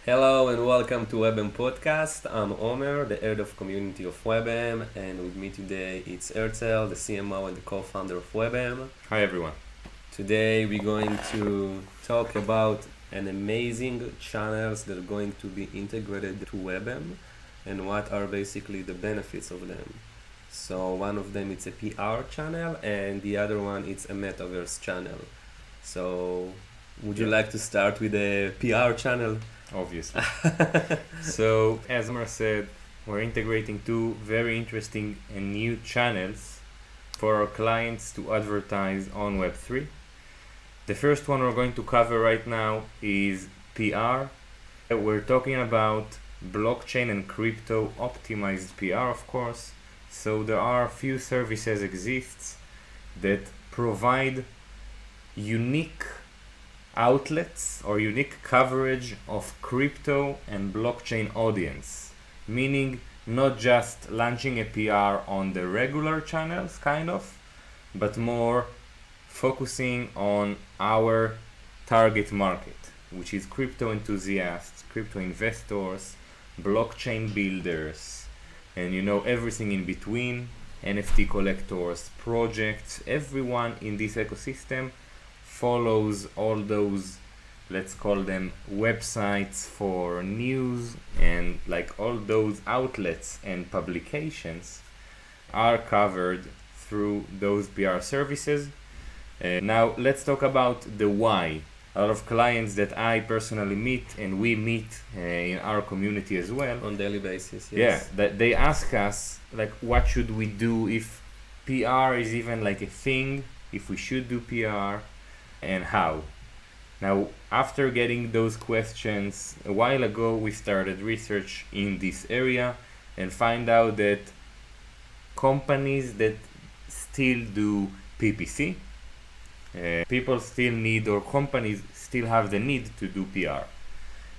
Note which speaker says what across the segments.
Speaker 1: Hello and welcome to Web3m podcast. I'm Omer, the head of community of Web3m, and with me today it's Herzel, the CMO and the co-founder of Web3m.
Speaker 2: Hi everyone.
Speaker 1: Today we're going to talk about an amazing channels that are going to be integrated to Web3m and what are basically the benefits of them. So one of them it's a PR channel and the other one it's a Metaverse channel. So would you like to start with the PR channel?
Speaker 2: Obviously. So, as Omer said, we're integrating two very interesting and new channels for our clients to advertise on Web3. The first one we're going to cover right now is PR. We're talking about blockchain and crypto optimized PR, of course. So there are a few services exists that provide unique outlets or unique coverage of crypto and blockchain audience, meaning not just launching a PR on the regular channels but more focusing on our target market, which is crypto enthusiasts, crypto investors, blockchain builders, and everything in between, NFT collectors, projects. Everyone in this ecosystem follows all those, let's call them websites for news, and like all those outlets and publications are covered through those PR services. Now let's talk about the why. A lot of clients that I personally meet and we meet in our community as well
Speaker 1: On daily basis, yes.
Speaker 2: Yeah, that they ask us like, what should we do, if PR is even like a thing, if we should do PR, and how. Now, after getting those questions a while ago, we started research in this area and find out that companies that still do PPC, people still need, or companies still have the need to do PR.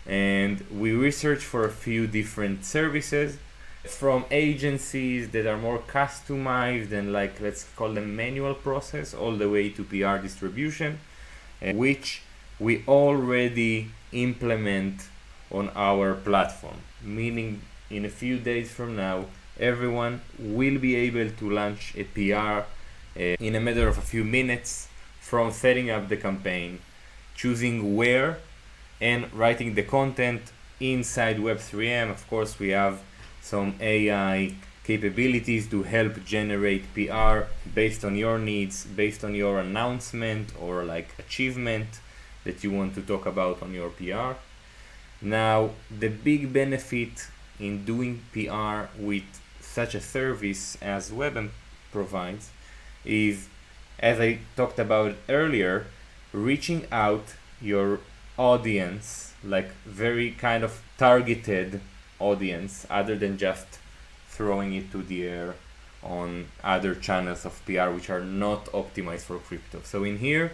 Speaker 2: And we researched for a few different services, from agencies that are more customized and like, let's call them manual process, all the way to PR distribution, which we already implement on our platform. Meaning in a few days from now, everyone will be able to launch a PR in a matter of a few minutes, from setting up the campaign, choosing where, and writing the content inside Web3m. Of course, we have some AI capabilities to help generate PR based on your needs, based on your announcement or like achievement that you want to talk about on your PR. Now, the big benefit in doing PR with such a service as Web3m provides is, as I talked about earlier, reaching out your audience, like very kind of targeted audience, other than just throwing it to the air on other channels of PR which are not optimized for crypto. So in here,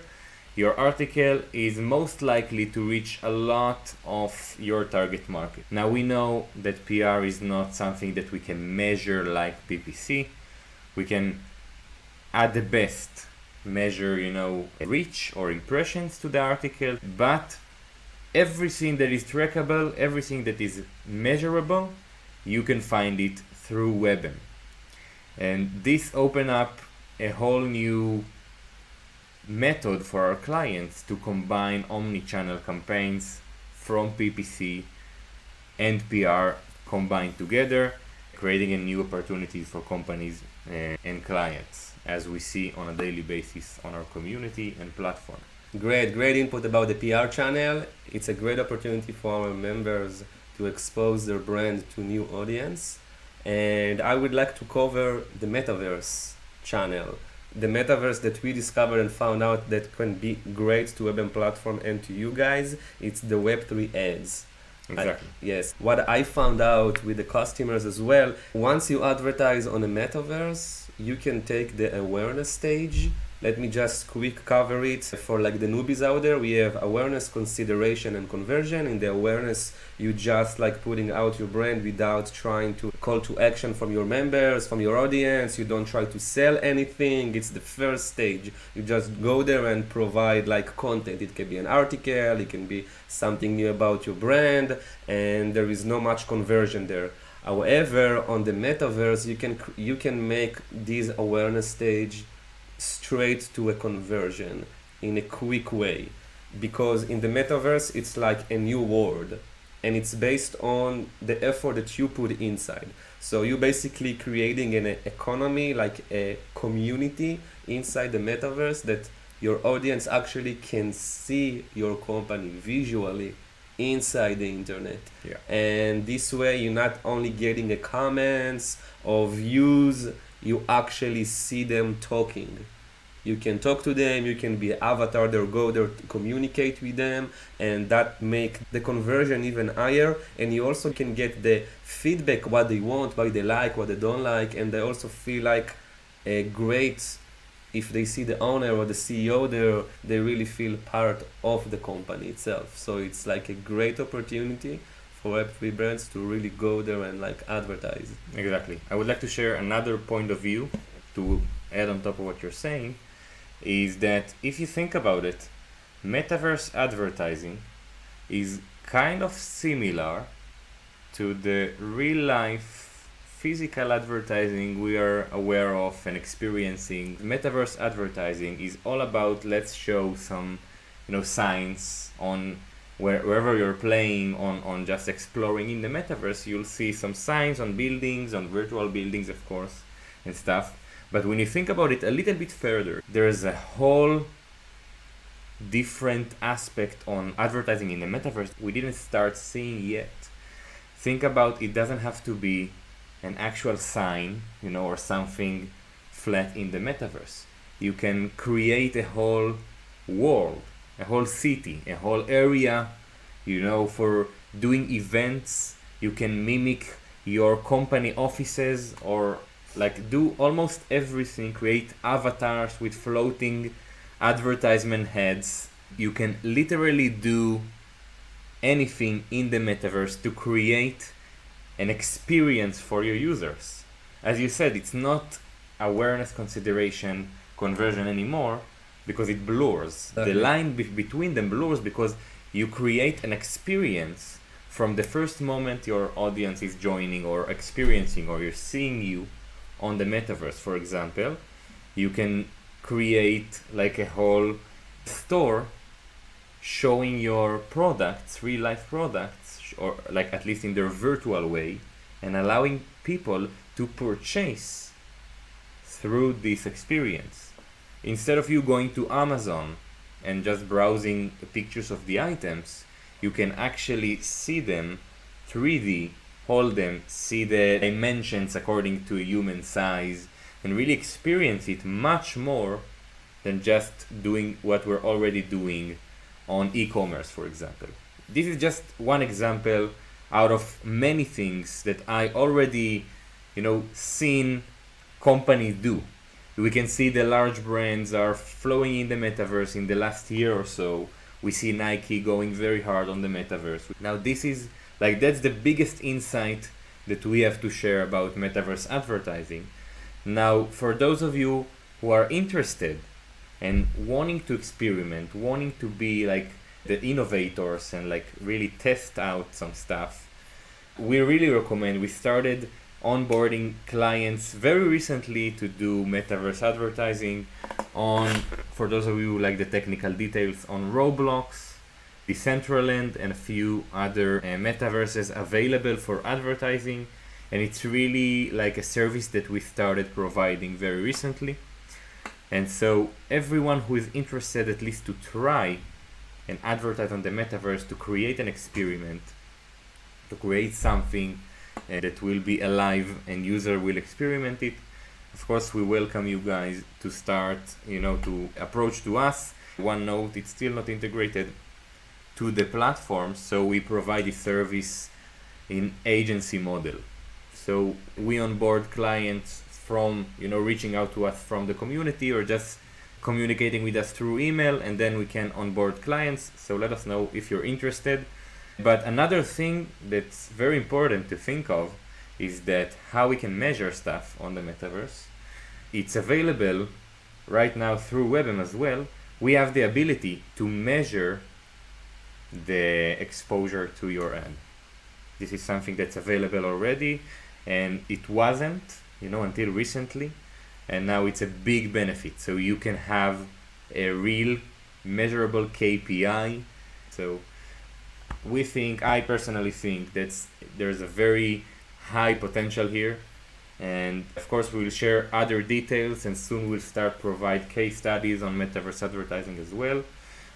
Speaker 2: your article is most likely to reach a lot of your target market. Now we know that PR is not something that we can measure like PPC. We can at the best measure, reach or impressions to the article, but everything that is trackable, everything that is measurable, you can find it through Web3m. And this open up a whole new method for our clients to combine omni-channel campaigns from PPC and PR combined together, creating a new opportunities for companies and clients, as we see on a daily basis on our community and platform.
Speaker 1: Great input about the PR channel. It's a great opportunity for our members to expose their brand to new audience. And I would like to cover the Metaverse channel. The Metaverse that we discovered and found out that can be great to Web3m platform and to you guys, it's the Web3 ads.
Speaker 2: Exactly.
Speaker 1: Yes. What I found out with the customers as well, once you advertise on a Metaverse, you can take the awareness stage Let me just quick cover it for like the newbies out there. We have awareness, consideration, and conversion. In the awareness, you just like putting out your brand without trying to call to action from your members, from your audience. You don't try to sell anything. It's the first stage. You just go there and provide like content. It can be an article, it can be something new about your brand, and there is no much conversion there. However, on the metaverse, you can make this awareness stage straight to a conversion in a quick way, because in the metaverse it's like a new world, and it's based on the effort that you put inside. So you basically creating an economy, like a community inside the metaverse, that your audience actually can see your company visually inside the internet.
Speaker 2: Yeah.
Speaker 1: And this way you're not only getting a comments or views, you actually see them talking. You can talk to them, you can be an avatar there, go there to communicate with them, and that make the conversion even higher. And you also can get the feedback, what they want, what they like, what they don't like, and they also feel like a great, if they see the owner or the CEO there, they really feel part of the company itself. So it's like a great opportunity for Web3 brands to really go there and like advertise.
Speaker 2: Exactly. I would like to share another point of view to add on top of what you're saying, is that if you think about it, metaverse advertising is kind of similar to the real life physical advertising we are aware of and experiencing. Metaverse advertising is all about, let's show some, signs on wherever you're playing, on just exploring in the metaverse. You'll see some signs on buildings, on virtual buildings, of course, and stuff. But when you think about it a little bit further, there's a whole different aspect on advertising in the metaverse we didn't start seeing yet. Think about, it doesn't have to be an actual sign, or something flat in the metaverse. You can create a whole world, a whole city, a whole area, for doing events. You can mimic your company offices, or like do almost everything, create avatars with floating advertisement heads. You can literally do anything in the metaverse to create an experience for your users. As you said, it's not awareness, consideration, conversion anymore, because it blurs.
Speaker 1: Okay.
Speaker 2: The line between them blurs because you create an experience from the first moment your audience is joining or experiencing, or you're seeing you on the metaverse. For example, you can create like a whole store showing your products, real life products, or like at least in their virtual way, and allowing people to purchase through this experience. Instead of you going to Amazon and just browsing pictures of the items, you can actually see them 3D, hold them, see the dimensions according to human size, and really experience it much more than just doing what we're already doing on e-commerce, for example. This is just one example out of many things that I already, seen companies do. We can see the large brands are flowing in the metaverse in the last year or so. We see Nike going very hard on the metaverse. Now this is that's the biggest insight that we have to share about metaverse advertising. Now, for those of you who are interested and wanting to experiment, wanting to be like the innovators and like really test out some stuff, we really recommend. We started onboarding clients very recently to do metaverse advertising on, for those of you who like the technical details, on Roblox, Decentraland, and a few other metaverses available for advertising. And it's really like a service that we started providing very recently. And so everyone who is interested at least to try and advertise on the metaverse, to create an experiment, to create something that will be alive and user will experiment it, of course we welcome you guys to start, to approach to us. One note, it's still not integrated to the platform, so we provide the service in agency model. So we onboard clients from, reaching out to us from the community, or just communicating with us through email, and then we can onboard clients. So let us know if you're interested. But another thing that's very important to think of is that how we can measure stuff on the metaverse. It's available right now through WebM as well. We have the ability to measure the exposure to your ad. This is something that's available already, and it wasn't, until recently, and now it's a big benefit. So you can have a real measurable KPI. So I personally think that there's a very high potential here, and of course we'll share other details, and soon we'll start provide case studies on metaverse advertising as well,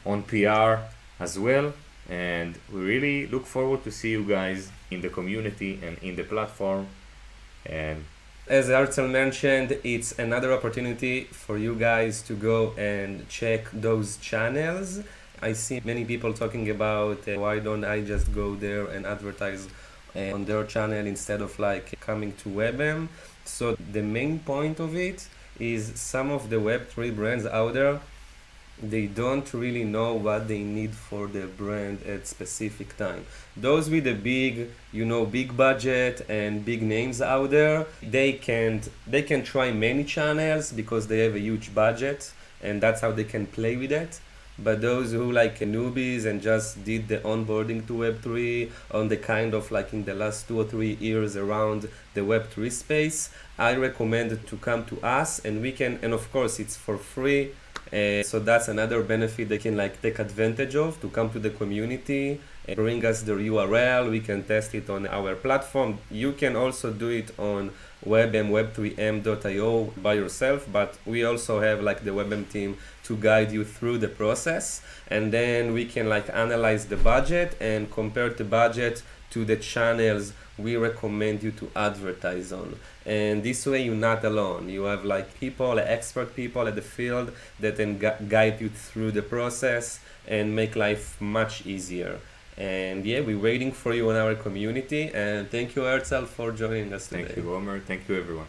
Speaker 2: on PR as well, and we really look forward to see you guys in the community and in the platform. And
Speaker 1: as Herzel mentioned, it's another opportunity for you guys to go and check those channels. I see many people talking about why don't I just go there and advertise on their channel instead of coming to WebM. So the main point of it is some of the Web3 brands out there, they don't really know what they need for their brand at specific time. Those with the big budget and big names out there, they can try many channels because they have a huge budget, and that's how they can play with it. But those who newbies and just did the onboarding to Web3 on the kind of in the last 2 or 3 years around the Web3 space, I recommend to come to us, and and of course it's for free. So that's another benefit they can take advantage of, to come to the community and bring us their URL. We can test it on our platform. You can also do it on web3m.io by yourself, but we also have the WebM team to guide you through the process, and then we can analyze the budget and compare the budget to the channels we recommend you to advertise on. And this way you're not alone. You have expert people at the field that can guide you through the process and make life much easier. And yeah, we're waiting for you in our community. And thank you, Herzel, for joining us today.
Speaker 2: Thank you, Omer. Thank you, everyone.